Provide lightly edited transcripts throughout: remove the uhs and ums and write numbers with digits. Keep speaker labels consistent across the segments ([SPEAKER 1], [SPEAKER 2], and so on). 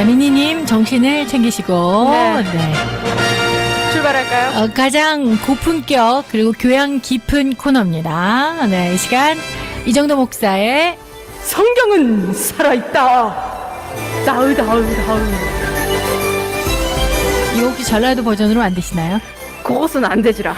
[SPEAKER 1] 미니님 정신을 챙기시고
[SPEAKER 2] 네. 출발할까요?
[SPEAKER 1] 가장 고품격 그리고 교양 깊은 코너입니다. 네, 이 시간 이정도 목사의
[SPEAKER 2] 성경은 살아있다. 나으.
[SPEAKER 1] 이거 혹시 전라도 버전으로 안 되시나요?
[SPEAKER 2] 그것은 안 되지라.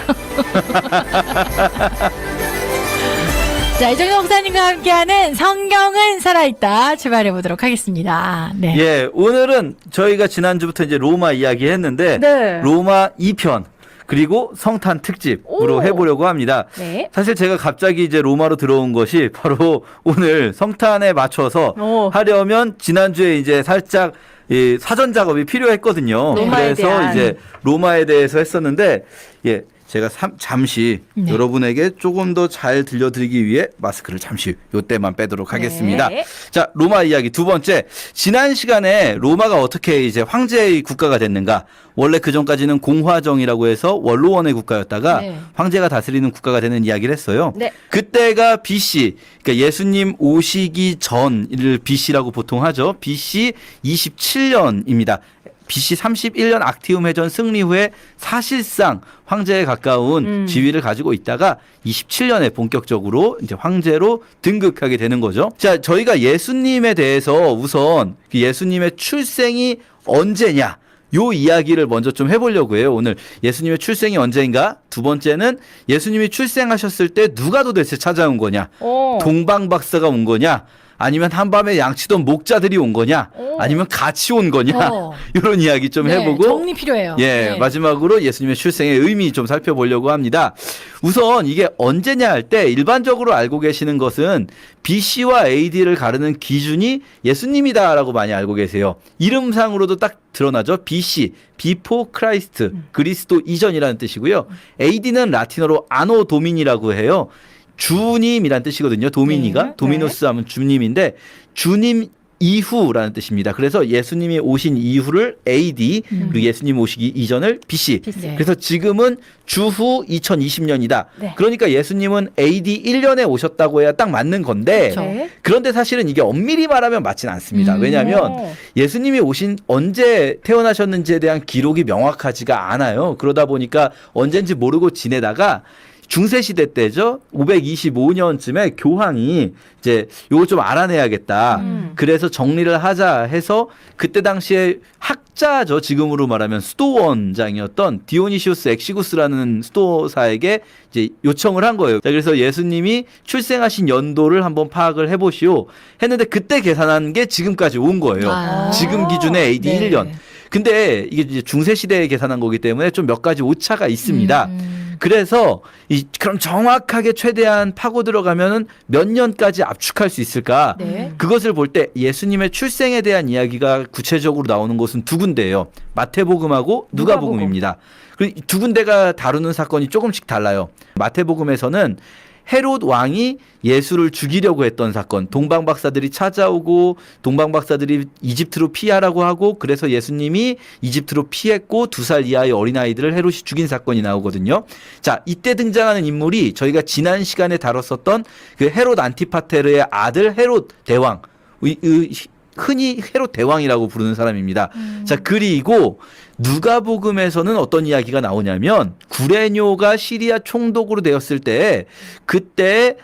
[SPEAKER 1] 자, 이정도 목사님과 함께하는 성경은 살아있다 출발해 보도록 하겠습니다. 네.
[SPEAKER 3] 예, 오늘은 저희가 지난주부터 이제 로마 이야기 했는데,
[SPEAKER 2] 네.
[SPEAKER 3] 로마 2편, 그리고 성탄 특집으로
[SPEAKER 2] 오.
[SPEAKER 3] 해보려고 합니다.
[SPEAKER 2] 네.
[SPEAKER 3] 사실 제가 갑자기 이제 로마로 들어온 것이 바로 오늘 성탄에 맞춰서 하려면 지난주에 이제 살짝 이 사전 작업이 필요했거든요.
[SPEAKER 2] 로마에
[SPEAKER 3] 그래서
[SPEAKER 2] 대한.
[SPEAKER 3] 이제 로마에 대해서 했었는데, 예. 제가 잠시
[SPEAKER 1] 네.
[SPEAKER 3] 여러분에게 조금 더 잘 들려드리기 위해 마스크를 잠시 요때만 빼도록 하겠습니다.
[SPEAKER 2] 네.
[SPEAKER 3] 자, 로마 이야기 두 번째. 지난 시간에 로마가 어떻게 이제 황제의 국가가 됐는가. 원래 그 전까지는 공화정이라고 해서 원로원의 국가였다가
[SPEAKER 1] 네.
[SPEAKER 3] 황제가 다스리는 국가가 되는 이야기를 했어요.
[SPEAKER 2] 네.
[SPEAKER 3] 그때가 BC, 그러니까 예수님 오시기 전을 BC라고 보통 하죠. BC 27년입니다. BC 31년 악티움 해전 승리 후에 사실상 황제에 가까운 지위를 가지고 있다가 27년에 본격적으로 이제 황제로 등극하게 되는 거죠. 자, 저희가 예수님에 대해서 우선 예수님의 출생이 언제냐, 요 이야기를 먼저 좀 해보려고 해요. 오늘 예수님의 출생이 언제인가? 두 번째는 예수님이 출생하셨을 때 누가 도대체 찾아온 거냐? 동방박사가 온 거냐? 아니면 한밤에 양치던 목자들이 온 거냐? 아니면 같이 온 거냐? 이런 이야기 좀
[SPEAKER 1] 네,
[SPEAKER 3] 해보고
[SPEAKER 1] 정리 필요해요.
[SPEAKER 3] 예,
[SPEAKER 1] 네.
[SPEAKER 3] 마지막으로 예수님의 출생의 의미 좀 살펴보려고 합니다. 우선 이게 언제냐 할 때 일반적으로 알고 계시는 것은 BC와 AD를 가르는 기준이 예수님이다라고 많이 알고 계세요. 이름상으로도 딱 드러나죠. BC, Before Christ, 그리스도 이전이라는 뜻이고요. AD는 라틴어로 아노 도미니라고 해요. 주님이란 뜻이거든요. 도미니가.
[SPEAKER 2] 네.
[SPEAKER 3] 도미노스 하면 주님인데 주님 이후라는 뜻입니다. 그래서 예수님이 오신 이후를 AD, 그리고 예수님 오시기 이전을 BC.
[SPEAKER 1] 네.
[SPEAKER 3] 그래서 지금은 주후 2020년이다.
[SPEAKER 2] 네.
[SPEAKER 3] 그러니까 예수님은 AD 1년에 오셨다고 해야 딱 맞는 건데
[SPEAKER 1] 그렇죠.
[SPEAKER 2] 네.
[SPEAKER 3] 그런데 사실은 이게 엄밀히 말하면 맞지는 않습니다. 왜냐하면
[SPEAKER 2] 오.
[SPEAKER 3] 예수님이 오신 언제 태어나셨는지에 대한 기록이 명확하지가 않아요. 그러다 보니까 언젠지 모르고 지내다가 중세시대 때죠. 525년쯤에 교황이 이제 요거 좀 알아내야겠다. 그래서 정리를 하자 해서 그때 당시에 학자죠. 지금으로 말하면 수도원장이었던 디오니시우스 엑시구스라는 수도사에게 이제 요청을 한 거예요. 자, 그래서 예수님이 출생하신 연도를 한번 파악을 해보시오 했는데 그때 계산한 게 지금까지 온 거예요. 지금 기준의 AD
[SPEAKER 1] 네.
[SPEAKER 3] 1년. 근데 이게 이제 중세시대에 계산한 거기 때문에 좀 몇 가지 오차가 있습니다. 그래서 그럼 정확하게 최대한 파고 들어가면은 몇 년까지 압축할 수 있을까?
[SPEAKER 2] 네.
[SPEAKER 3] 그것을 볼 때 예수님의 출생에 대한 이야기가 구체적으로 나오는 곳은 두 군데예요. 마태복음하고 누가복음입니다. 그리고 이 두 군데가 다루는 사건이 조금씩 달라요. 마태복음에서는 헤롯 왕이 예수를 죽이려고 했던 사건, 동방박사들이 찾아오고 동방박사들이 이집트로 피하라고 하고 그래서 예수님이 이집트로 피했고 2살 이하의 어린아이들을 헤롯이 죽인 사건이 나오거든요. 자, 이때 등장하는 인물이 저희가 지난 시간에 다뤘었던 그 헤롯 안티파테르의 아들 헤롯 대왕, 흔히 헤롯 대왕이라고 부르는 사람입니다. 자, 그리고 누가복음에서는 어떤 이야기가 나오냐면 구레뇨가 시리아 총독으로 되었을 때 그때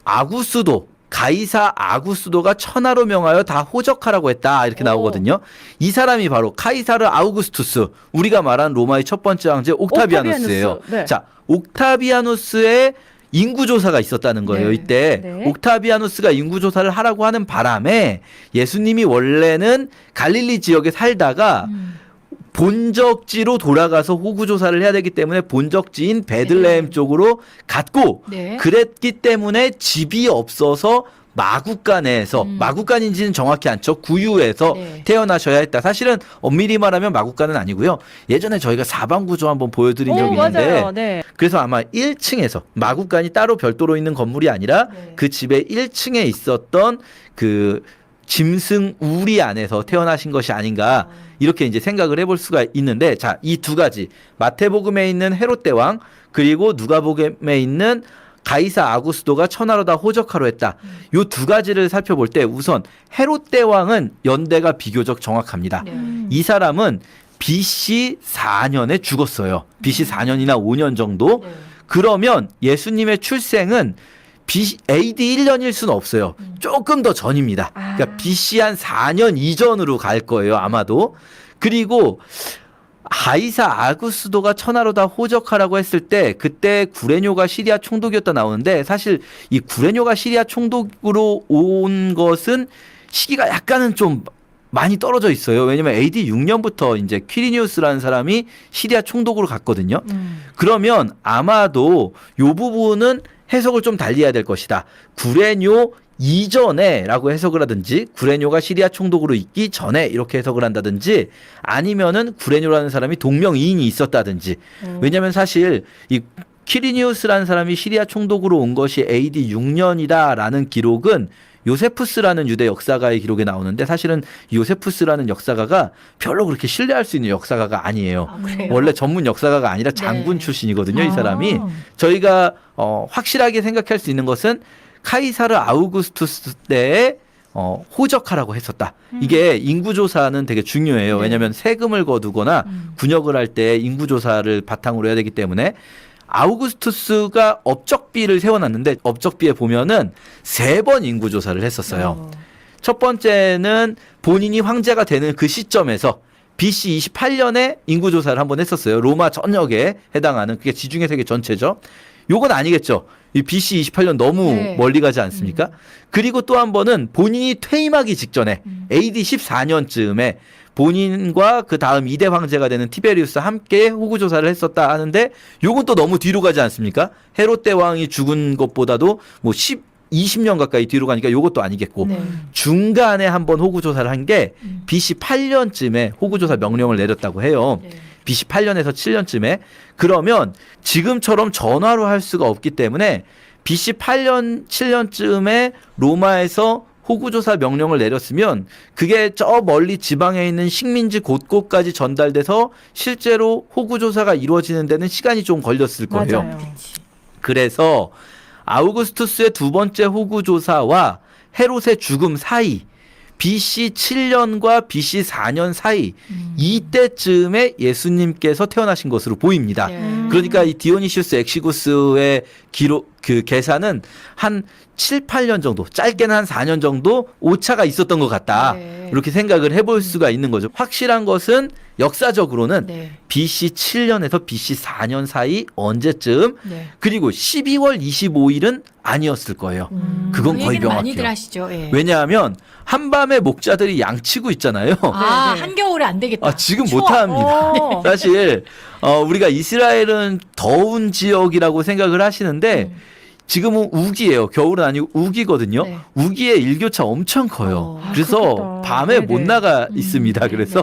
[SPEAKER 3] 아구스도 가이사 아구스도가 천하로 명하여 다 호적하라고 했다 이렇게 나오거든요. 이 사람이 바로 카이사르 아우구스투스, 우리가 말한 로마의 첫 번째 황제 옥타비아누스예요.
[SPEAKER 2] 네.
[SPEAKER 3] 자, 옥타비아누스의 인구조사가 있었다는 거예요.
[SPEAKER 1] 네.
[SPEAKER 3] 이때
[SPEAKER 2] 네.
[SPEAKER 3] 옥타비아누스가 인구조사를 하라고 하는 바람에 예수님이 원래는 갈릴리 지역에 살다가 본적지로 돌아가서 호구조사를 해야 되기 때문에 본적지인 베들레헴 쪽으로 갔고
[SPEAKER 1] 네.
[SPEAKER 3] 그랬기 때문에 집이 없어서 마구간에서 마구간인지는 정확히 않죠. 구유에서
[SPEAKER 1] 네.
[SPEAKER 3] 태어나셔야 했다. 사실은 엄밀히 말하면 마구간은 아니고요. 예전에 저희가 사방구조 한번 보여드린 적이 있는데
[SPEAKER 2] 맞아요. 네.
[SPEAKER 3] 그래서 아마 1층에서 마구간이 따로 별도로 있는 건물이 아니라
[SPEAKER 1] 네.
[SPEAKER 3] 그 집의 1층에 있었던 그 짐승 우리 안에서 태어나신 것이 아닌가 이렇게 이제 생각을 해볼 수가 있는데 자, 이 두 가지 마태복음에 있는 헤롯 대왕 그리고 누가복음에 있는 가이사 아구스도가 천하로다 호적하로 했다. 요 두 가지를 살펴볼 때 우선 헤롯 대왕은 연대가 비교적 정확합니다.
[SPEAKER 2] 네.
[SPEAKER 3] 이 사람은 BC 4년에 죽었어요. BC 4년이나 5년 정도.
[SPEAKER 2] 네.
[SPEAKER 3] 그러면 예수님의 출생은 AD 1년일 수는 없어요. 조금 더 전입니다. 그러니까 BC 한 4년 이전으로 갈 거예요, 아마도. 그리고 가이사 아구스도가 천하로다 호적하라고 했을 때 그때 구레뇨가 시리아 총독이었다 나오는데 사실 이 구레뇨가 시리아 총독으로 온 것은 시기가 약간은 좀 많이 떨어져 있어요. 왜냐면 AD 6년부터 이제 퀴리니우스라는 사람이 시리아 총독으로 갔거든요. 그러면 아마도 요 부분은 해석을 좀 달리 해야 될 것이다. 구레뇨 이전에 라고 해석을 하든지 구레뇨가 시리아 총독으로 있기 전에 이렇게 해석을 한다든지 아니면은 구레뇨라는 사람이 동명이인이 있었다든지 왜냐면 사실 이 퀴리니우스라는 사람이 시리아 총독으로 온 것이 AD 6년이다라는 기록은 요세푸스라는 유대 역사가의 기록에 나오는데 사실은 요세푸스라는 역사가가 별로 그렇게 신뢰할 수 있는 역사가가 아니에요.
[SPEAKER 2] 그래요?
[SPEAKER 3] 원래 전문 역사가가 아니라 장군
[SPEAKER 2] 네.
[SPEAKER 3] 출신이거든요. 이
[SPEAKER 1] 아.
[SPEAKER 3] 사람이. 저희가 확실하게 생각할 수 있는 것은 카이사르 아우구스투스 때에 호적하라고 했었다. 이게 인구조사는 되게 중요해요.
[SPEAKER 2] 네.
[SPEAKER 3] 왜냐하면 세금을 거두거나 군역을 할 때 인구조사를 바탕으로 해야 되기 때문에 아우구스투스가 업적비를 세워놨는데 업적비에 보면은 3번 인구조사를 했었어요. 첫 번째는 본인이 황제가 되는 그 시점에서 BC 28년에 인구조사를 한번 했었어요. 로마 전역에 해당하는 그게 지중해 세계 전체죠. 요건 아니겠죠. 이 BC 28년 너무
[SPEAKER 2] 네.
[SPEAKER 3] 멀리 가지 않습니까? 그리고 또 한 번은 본인이 퇴임하기 직전에 AD 14년쯤에 본인과 그 다음 2대 황제가 되는 티베리우스 함께 호구조사를 했었다 하는데 요건 또 너무 뒤로 가지 않습니까? 헤롯 대왕이 죽은 것보다도 뭐 20년 가까이 뒤로 가니까 요것도 아니겠고
[SPEAKER 2] 네.
[SPEAKER 3] 중간에 한번 호구조사를 한 게 BC 8년쯤에 호구조사 명령을 내렸다고 해요.
[SPEAKER 2] 네.
[SPEAKER 3] BC 8년에서 7년쯤에 그러면 지금처럼 전화로 할 수가 없기 때문에 BC 8년 7년쯤에 로마에서 호구조사 명령을 내렸으면 그게 저 멀리 지방에 있는 식민지 곳곳까지 전달돼서 실제로 호구조사가 이루어지는 데는 시간이 좀 걸렸을 거예요.
[SPEAKER 2] 맞아요.
[SPEAKER 3] 그래서 아우구스투스의 두 번째 호구조사와 헤롯의 죽음 사이 BC 7년과 BC 4년 사이 이때쯤에 예수님께서 태어나신 것으로 보입니다.
[SPEAKER 2] 네.
[SPEAKER 3] 그러니까 이 디오니시우스 엑시구스의 기록 그 계산은 한 7, 8년 정도, 짧게는 한 4년 정도 오차가 있었던 것 같다.
[SPEAKER 2] 네.
[SPEAKER 3] 이렇게 생각을 해볼 수가 있는 거죠. 확실한 것은 역사적으로는
[SPEAKER 2] 네.
[SPEAKER 3] BC 7년에서 BC 4년 사이 언제쯤
[SPEAKER 2] 네.
[SPEAKER 3] 그리고 12월 25일은 아니었을 거예요. 그건
[SPEAKER 1] 그
[SPEAKER 3] 거의
[SPEAKER 1] 얘기는 많이들
[SPEAKER 3] 명확해요.
[SPEAKER 1] 하시죠. 예.
[SPEAKER 3] 왜냐하면 한밤에 목자들이 양치고 있잖아요.
[SPEAKER 1] 아,
[SPEAKER 2] 네, 네.
[SPEAKER 1] 한겨울에 안 되겠다.
[SPEAKER 3] 지금
[SPEAKER 1] 추워.
[SPEAKER 3] 못합니다.
[SPEAKER 2] 어.
[SPEAKER 3] 사실 우리가 이스라엘은 더운 지역이라고 생각을 하시는데 지금은 우기예요. 겨울은 아니고 우기거든요.
[SPEAKER 2] 네.
[SPEAKER 3] 우기에 일교차 엄청 커요.
[SPEAKER 2] 아,
[SPEAKER 3] 그래서
[SPEAKER 2] 그렇겠다.
[SPEAKER 3] 밤에
[SPEAKER 2] 네네.
[SPEAKER 3] 못 나가 있습니다. 그래서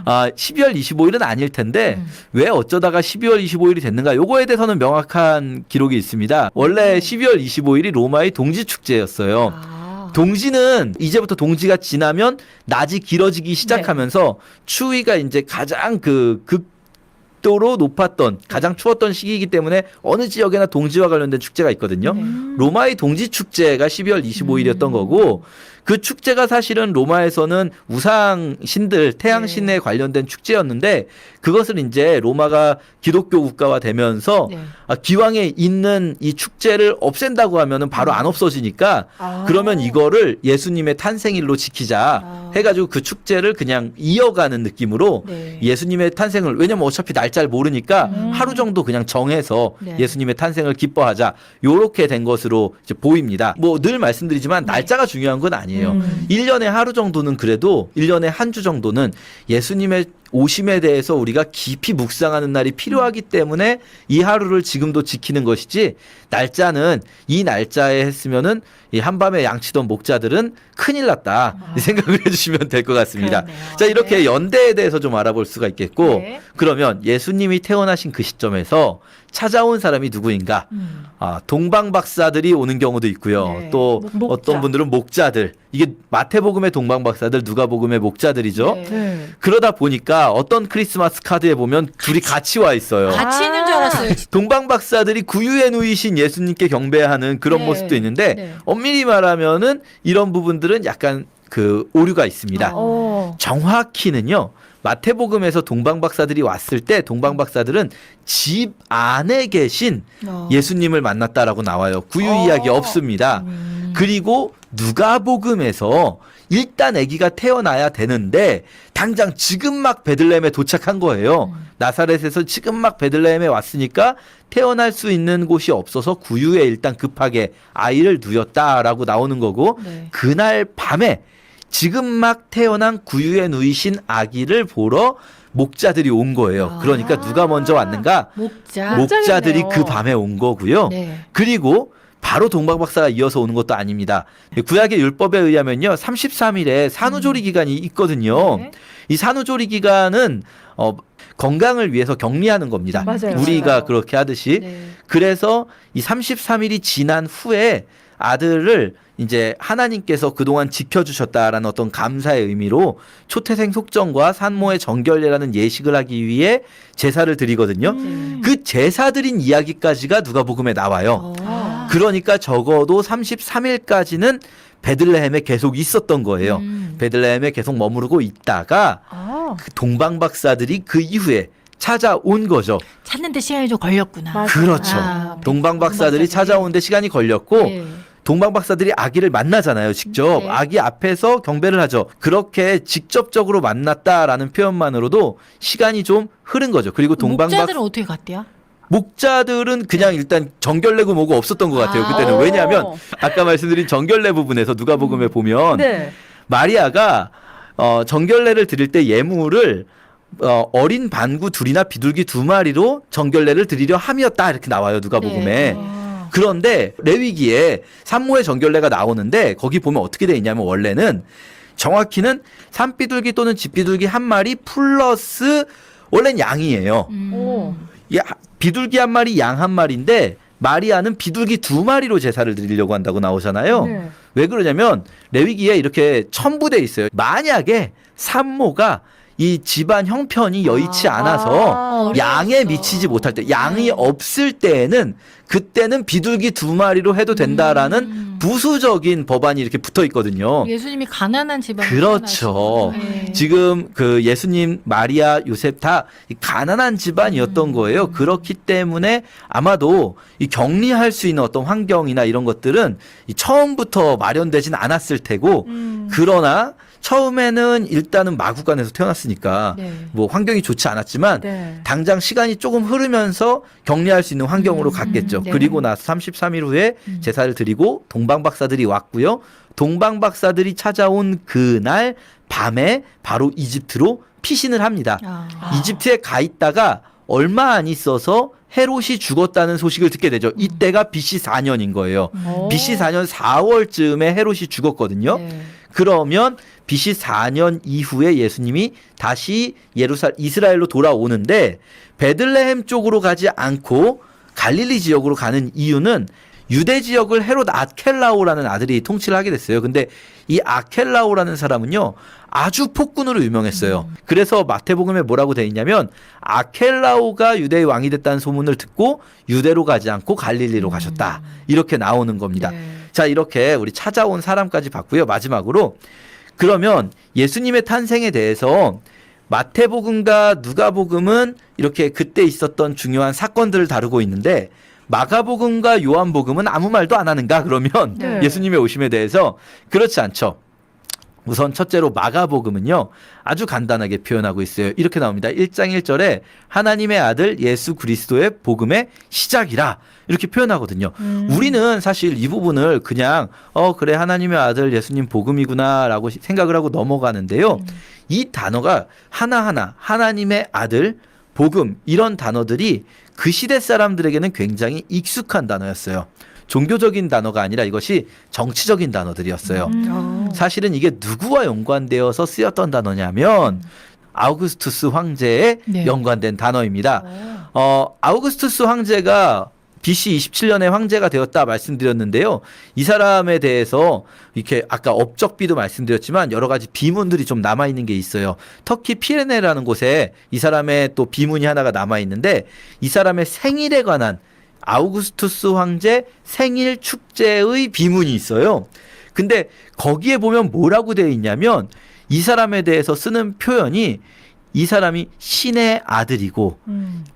[SPEAKER 3] 12월 25일은 아닐 텐데 왜 어쩌다가 12월 25일이 됐는가? 요거에 대해서는 명확한 기록이 있습니다. 원래 12월 25일이 로마의 동지 축제였어요.
[SPEAKER 2] 아.
[SPEAKER 3] 동지는 이제부터 동지가 지나면 낮이 길어지기 시작하면서 추위가 이제 가장 극도로 높았던 가장 추웠던 시기이기 때문에 어느 지역에나 동지와 관련된 축제가 있거든요.
[SPEAKER 2] 네.
[SPEAKER 3] 로마의 동지 축제가 12월 25일이었던 거고 그 축제가 사실은 로마에서는 우상 신들 태양 신에 관련된 축제였는데 그것을 이제 로마가 기독교 국가화 되면서
[SPEAKER 2] 네.
[SPEAKER 3] 기왕에 있는 이 축제를 없앤다고 하면은 바로 안 없어지니까
[SPEAKER 2] 아.
[SPEAKER 3] 그러면 이거를 예수님의 탄생일로 지키자
[SPEAKER 2] 아.
[SPEAKER 3] 해가지고 그 축제를 그냥 이어가는 느낌으로
[SPEAKER 2] 네.
[SPEAKER 3] 예수님의 탄생을 왜냐면 어차피 날짜를 모르니까 하루 정도 그냥 정해서
[SPEAKER 2] 네.
[SPEAKER 3] 예수님의 탄생을 기뻐하자 요렇게 된 것으로 이제 보입니다. 뭐 늘 말씀드리지만 날짜가 중요한 건 아니에요. 1년에 하루 정도는 그래도 1년에 한 주 정도는 예수님의 오심에 대해서 우리가 깊이 묵상하는 날이 필요하기 때문에 이 하루를 지금도 지키는 것이지 날짜는 이 날짜에 했으면은 이 한밤에 양치던 목자들은 큰일 났다 이 생각을 해주시면 될 것 같습니다.
[SPEAKER 2] 그렇네요.
[SPEAKER 3] 자 이렇게
[SPEAKER 2] 네.
[SPEAKER 3] 연대에 대해서 좀 알아볼 수가 있겠고
[SPEAKER 2] 네.
[SPEAKER 3] 그러면 예수님이 태어나신 그 시점에서 찾아온 사람이 누구인가? 동방 박사들이 오는 경우도 있고요.
[SPEAKER 2] 네.
[SPEAKER 3] 또
[SPEAKER 2] 목자.
[SPEAKER 3] 어떤 분들은 목자들 이게 마태복음의 동방박사들, 누가복음의 목자들이죠.
[SPEAKER 1] 네.
[SPEAKER 2] 네.
[SPEAKER 3] 그러다 보니까 어떤 크리스마스 카드에 보면 둘이 같이 와 있어요.
[SPEAKER 1] 같이 있는 줄 알았어요.
[SPEAKER 3] 동방박사들이 구유에 누이신 예수님께 경배하는 그런
[SPEAKER 1] 네.
[SPEAKER 3] 모습도 있는데
[SPEAKER 1] 네.
[SPEAKER 3] 엄밀히 말하면은 이런 부분들은 약간 그 오류가 있습니다. 정확히는요. 마태복음에서 동방박사들이 왔을 때 동방박사들은 집 안에 계신 예수님을 만났다라고 나와요. 구유 이야기 없습니다. 그리고 누가복음에서 일단 아기가 태어나야 되는데 당장 지금 막 베들레헴에 도착한 거예요. 나사렛에서 지금 막 베들레헴에 왔으니까 태어날 수 있는 곳이 없어서 구유에 일단 급하게 아이를 누였다라고 나오는 거고
[SPEAKER 1] 네.
[SPEAKER 3] 그날 밤에 지금 막 태어난 구유에 누이신 아기를 보러 목자들이 온 거예요. 그러니까 누가 먼저 왔는가?
[SPEAKER 1] 목자.
[SPEAKER 3] 목자들이
[SPEAKER 2] 목자겠네요.
[SPEAKER 3] 그 밤에 온 거고요.
[SPEAKER 1] 네.
[SPEAKER 3] 그리고 바로 동방박사가 이어서 오는 것도 아닙니다. 구약의 율법에 의하면요. 33일에 산후조리 기간이 있거든요.
[SPEAKER 1] 네.
[SPEAKER 3] 이 산후조리 기간은 건강을 위해서 격리하는 겁니다.
[SPEAKER 2] 맞아요.
[SPEAKER 3] 우리가
[SPEAKER 2] 맞아요.
[SPEAKER 3] 그렇게 하듯이.
[SPEAKER 1] 네.
[SPEAKER 3] 그래서 이 33일이 지난 후에 아들을 이제 하나님께서 그동안 지켜주셨다라는 어떤 감사의 의미로 초태생 속정과 산모의 정결례라는 예식을 하기 위해 제사를 드리거든요. 그 제사 드린 이야기까지가 누가복음에 나와요. 그러니까 적어도 33일까지는 베들레헴에 계속 있었던 거예요. 베들레헴에 계속 머무르고 있다가 그 동방박사들이 그 이후에 찾아온 거죠.
[SPEAKER 1] 찾는데 시간이 좀 걸렸구나.
[SPEAKER 2] 맞아요.
[SPEAKER 3] 그렇죠.
[SPEAKER 1] 아,
[SPEAKER 3] 동방박사들이 찾아오는데 시간이 걸렸고
[SPEAKER 1] 네.
[SPEAKER 3] 동방박사들이 아기를 만나잖아요. 직접.
[SPEAKER 1] 네.
[SPEAKER 3] 아기 앞에서 경배를 하죠. 그렇게 직접적으로 만났다라는 표현만으로도 시간이 좀 흐른 거죠. 그리고
[SPEAKER 1] 목자들은 어떻게 갔대요?
[SPEAKER 3] 목자들은 그냥 일단 정결례고 뭐고 없었던 것 같아요.
[SPEAKER 1] 아.
[SPEAKER 3] 그때는.
[SPEAKER 2] 오.
[SPEAKER 3] 왜냐하면 아까 말씀드린 정결례 부분에서 누가복음에 보면
[SPEAKER 2] 네.
[SPEAKER 3] 마리아가 정결례를 드릴 때 예물을 어린 반구 둘이나 비둘기 두 마리로 정결례를 드리려 함이었다 이렇게 나와요. 누가복음에.
[SPEAKER 1] 네.
[SPEAKER 3] 그런데 레위기에 산모의 정결례가 나오는데 거기 보면 어떻게 돼 있냐면 원래는 정확히는 산비둘기 또는 집비둘기 한 마리 플러스 원래는 양이에요.
[SPEAKER 2] 오.
[SPEAKER 3] 비둘기 한 마리, 양 한 마리인데 마리아는 비둘기 두 마리로 제사를 드리려고 한다고 나오잖아요.
[SPEAKER 2] 네.
[SPEAKER 3] 왜 그러냐면 레위기에 이렇게 첨부돼 있어요. 만약에 산모가 이 집안 형편이 여의치 않아서 양에
[SPEAKER 1] 어려웠어.
[SPEAKER 3] 미치지 못할 때, 양이
[SPEAKER 1] 네.
[SPEAKER 3] 없을 때에는 그때는 비둘기 두 마리로 해도 된다라는 부수적인 법안이 이렇게 붙어 있거든요.
[SPEAKER 1] 예수님이 가난한 집안에
[SPEAKER 3] 그렇죠.
[SPEAKER 1] 태어나셔서. 네.
[SPEAKER 3] 지금 그 예수님, 마리아, 요셉 다 이 가난한 집안이었던 거예요. 그렇기 때문에 아마도 이 격리할 수 있는 어떤 환경이나 이런 것들은 이 처음부터 마련되진 않았을 테고, 그러나 처음에는 일단은 마구간에서 태어났으니까
[SPEAKER 1] 네.
[SPEAKER 3] 뭐 환경이 좋지 않았지만
[SPEAKER 2] 네.
[SPEAKER 3] 당장 시간이 조금 흐르면서 격리할 수 있는 환경으로 갔겠죠.
[SPEAKER 1] 네.
[SPEAKER 3] 그리고 나서 33일 후에 제사를 드리고 동방박사들이 왔고요. 동방박사들이 찾아온 그날 밤에 바로 이집트로 피신을 합니다. 이집트에 가 있다가 얼마 안 있어서 헤롯이 죽었다는 소식을 듣게 되죠. 이때가 BC 4년인 거예요. BC 4년 4월쯤에 헤롯이 죽었거든요.
[SPEAKER 1] 네.
[SPEAKER 3] 그러면 BC 4년 이후에 예수님이 다시 이스라엘로 돌아오는데 베들레헴 쪽으로 가지 않고 갈릴리 지역으로 가는 이유는 유대 지역을 헤롯 아켈라오라는 아들이 통치를 하게 됐어요. 근데 이 아켈라오라는 사람은요, 아주 폭군으로 유명했어요. 그래서 마태복음에 뭐라고 돼 있냐면 아켈라오가 유대의 왕이 됐다는 소문을 듣고 유대로 가지 않고 갈릴리로 가셨다. 이렇게 나오는 겁니다.
[SPEAKER 1] 네.
[SPEAKER 3] 자, 이렇게 우리 찾아온 사람까지 봤고요. 마지막으로 그러면 예수님의 탄생에 대해서 마태복음과 누가복음은 이렇게 그때 있었던 중요한 사건들을 다루고 있는데 마가복음과 요한복음은 아무 말도 안 하는가? 그러면
[SPEAKER 2] 네.
[SPEAKER 3] 예수님의 오심에 대해서 그렇지 않죠. 우선 첫째로 마가복음은요, 아주 간단하게 표현하고 있어요. 이렇게 나옵니다. 1장 1절에 하나님의 아들 예수 그리스도의 복음의 시작이라 이렇게 표현하거든요. 우리는 사실 이 부분을 그냥 그래 하나님의 아들 예수님 복음이구나 라고 생각을 하고 넘어가는데요. 이 단어가 하나하나 하나님의 아들 복음 이런 단어들이 그 시대 사람들에게는 굉장히 익숙한 단어였어요. 종교적인 단어가 아니라 이것이 정치적인 단어들이었어요. 사실은 이게 누구와 연관되어서 쓰였던 단어냐면 아우구스투스 황제에
[SPEAKER 1] 네.
[SPEAKER 3] 연관된 단어입니다. 아우구스투스 황제가 BC 27년에 황제가 되었다 말씀드렸는데요. 이 사람에 대해서 이렇게 아까 업적비도 말씀드렸지만 여러 가지 비문들이 좀 남아있는 게 있어요. 터키 피레네라는 곳에 이 사람의 또 비문이 하나가 남아있는데 이 사람의 생일에 관한 아우구스투스 황제 생일 축제의 비문이 있어요. 근데 거기에 보면 뭐라고 되어 있냐면 이 사람에 대해서 쓰는 표현이 이 사람이 신의 아들이고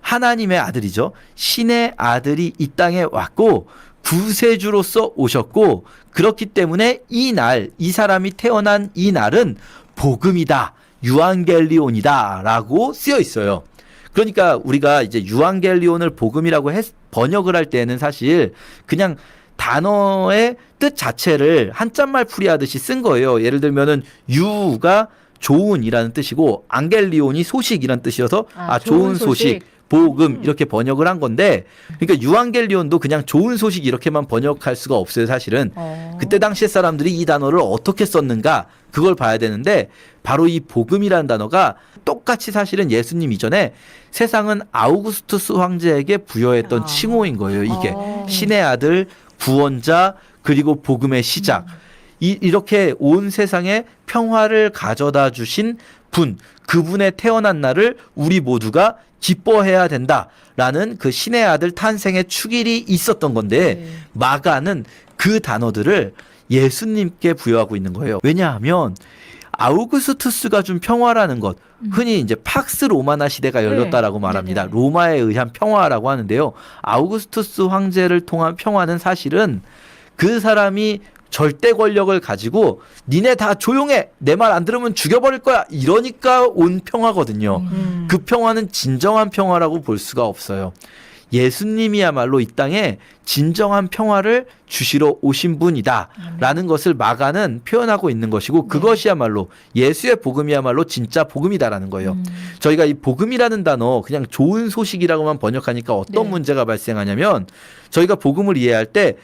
[SPEAKER 3] 하나님의 아들이죠. 신의 아들이 이 땅에 왔고 구세주로서 오셨고 그렇기 때문에 이 날, 이 사람이 태어난 이 날은 복음이다. 유앙겔리온이다 라고 쓰여 있어요. 그러니까 우리가 이제 유앙겔리온을 복음이라고 번역을 할 때는 사실 그냥 단어의 뜻 자체를 한자말 풀이하듯이 쓴 거예요. 예를 들면은 유가 좋은이라는 뜻이고 앙겔리온이 소식이라는 뜻이어서 좋은 소식, 복음 이렇게 번역을 한 건데 그러니까 유앙겔리온도 그냥 좋은 소식 이렇게만 번역할 수가 없어요. 사실은 그때 당시에 사람들이 이 단어를 어떻게 썼는가 그걸 봐야 되는데 바로 이 복음이라는 단어가 똑같이 사실은 예수님 이전에 세상은 아우구스투스 황제에게 부여했던 칭호인 거예요. 이게 신의 아들, 구원자 그리고 복음의 시작 이렇게 온 세상에 평화를 가져다 주신 분, 그분의 태어난 날을 우리 모두가 기뻐해야 된다라는 그 신의 아들 탄생의 축일이 있었던 건데 마가는 그 단어들을 예수님께 부여하고 있는 거예요. 왜냐하면 아우구스투스가 준 평화라는 것, 흔히 이제 팍스 로마나 시대가 열렸다라고 말합니다. 로마에 의한 평화라고 하는데요. 아우구스투스 황제를 통한 평화는 사실은 그 사람이 절대 권력을 가지고 니네 다 조용해 내 말 안 들으면 죽여버릴 거야 이러니까 온 평화거든요. 그 평화는 진정한 평화라고 볼 수가 없어요. 예수님이야말로 이 땅에 진정한 평화를 주시러 오신 분이다라는 것을 마가는 표현하고 있는 것이고 그것이야말로 예수의 복음이야말로 진짜 복음이다라는 거예요. 저희가 이 복음이라는 단어 그냥 좋은 소식이라고만 번역하니까 어떤 문제가 발생하냐면 저희가 복음을 이해할 때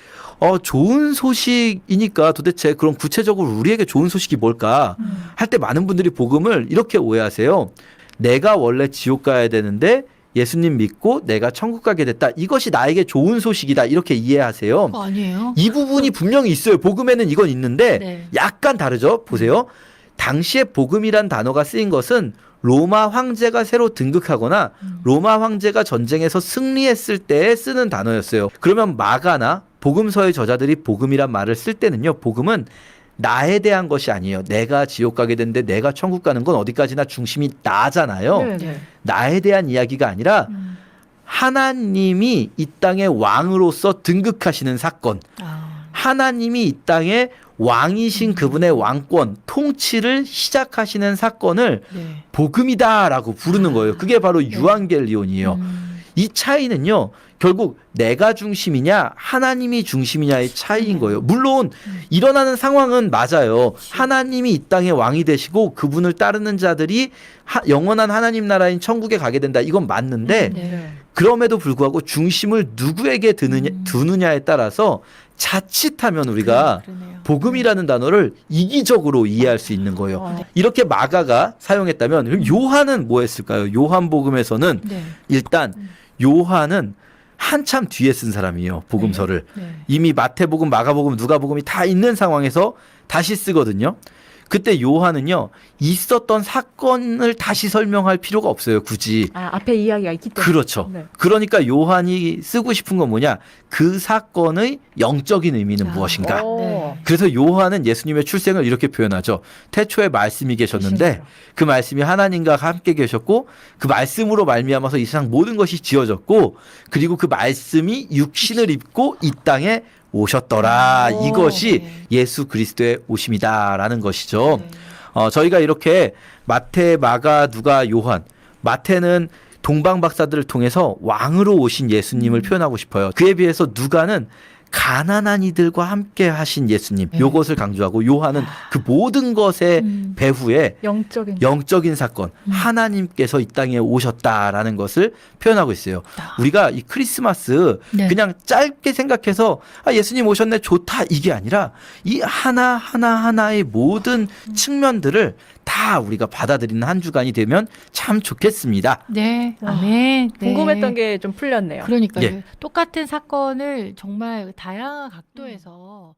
[SPEAKER 3] 좋은 소식이니까 도대체 그럼 구체적으로 우리에게 좋은 소식이 뭘까 할 때 많은 분들이 복음을 이렇게 오해하세요. 내가 원래 지옥 가야 되는데 예수님 믿고 내가 천국 가게 됐다. 이것이 나에게 좋은 소식이다. 이렇게 이해하세요.
[SPEAKER 1] 아니에요.
[SPEAKER 3] 이 부분이 분명히 있어요. 복음에는 이건 있는데 약간 다르죠. 보세요. 당시에 복음이란 단어가 쓰인 것은 로마 황제가 새로 등극하거나 로마 황제가 전쟁에서 승리했을 때에 쓰는 단어였어요. 그러면 마가나 복음서의 저자들이 복음이란 말을 쓸 때는요. 복음은 나에 대한 것이 아니에요. 내가 지옥 가게 됐는데 내가 천국 가는 건 어디까지나 중심이 나잖아요. 나에 대한 이야기가 아니라 하나님이 이 땅의 왕으로서 등극하시는 사건. 하나님이 이 땅에 왕이신 그분의 왕권, 통치를 시작하시는 사건을 복음이다라고 부르는 거예요. 그게 바로 유앙겔리온이에요. 이 차이는요. 결국 내가 중심이냐 하나님이 중심이냐의 차이인 거예요. 물론 일어나는 상황은 맞아요. 하나님이 이 땅의 왕이 되시고 그분을 따르는 자들이 영원한 하나님 나라인 천국에 가게 된다. 이건 맞는데 그럼에도 불구하고 중심을 누구에게 두느냐에 따라서 자칫하면 우리가 복음이라는 단어를 이기적으로 이해할 수 있는 거예요. 이렇게 마가가 사용했다면 그럼 요한은 뭐 했을까요? 요한복음에서는 일단 요한은 한참 뒤에 쓴 사람이에요. 복음서를. 이미 마태복음, 마가복음, 누가복음이 다 있는 상황에서 다시 쓰거든요. 그때 요한은요. 있었던 사건을 다시 설명할 필요가 없어요. 굳이.
[SPEAKER 2] 앞에 이야기가 있기 때문에.
[SPEAKER 3] 그렇죠. 그러니까 요한이 쓰고 싶은 건 뭐냐. 그 사건의 영적인 의미는 무엇인가. 그래서 요한은 예수님의 출생을 이렇게 표현하죠. 태초에 말씀이 계셨는데 그 말씀이 하나님과 함께 계셨고 그 말씀으로 말미암아서 이 세상 모든 것이 지어졌고 그리고 그 말씀이 육신을 입고 이 땅에 오셨더라. 이것이 예수 그리스도의 오심이다라는 것이죠. 저희가 이렇게 마태, 마가, 누가, 요한. 마태는 동방 박사들을 통해서 왕으로 오신 예수님을 표현하고 싶어요. 그에 비해서 누가는 가난한 이들과 함께 하신 예수님,
[SPEAKER 1] 네.
[SPEAKER 3] 요것을 강조하고 요한은 그 모든 것의 배후에 영적인 사건, 하나님께서 이 땅에 오셨다라는 것을 표현하고 있어요. 우리가 이 크리스마스
[SPEAKER 1] 네.
[SPEAKER 3] 그냥 짧게 생각해서 예수님 오셨네 좋다 이게 아니라 이 하나하나의 모든 측면들을 다 우리가 받아들이는 한 주간이 되면 참 좋겠습니다.
[SPEAKER 1] 네, 아멘. 네.
[SPEAKER 2] 궁금했던 게 좀 풀렸네요.
[SPEAKER 1] 그러니까요.
[SPEAKER 3] 예.
[SPEAKER 1] 똑같은 사건을 정말 다양한 각도에서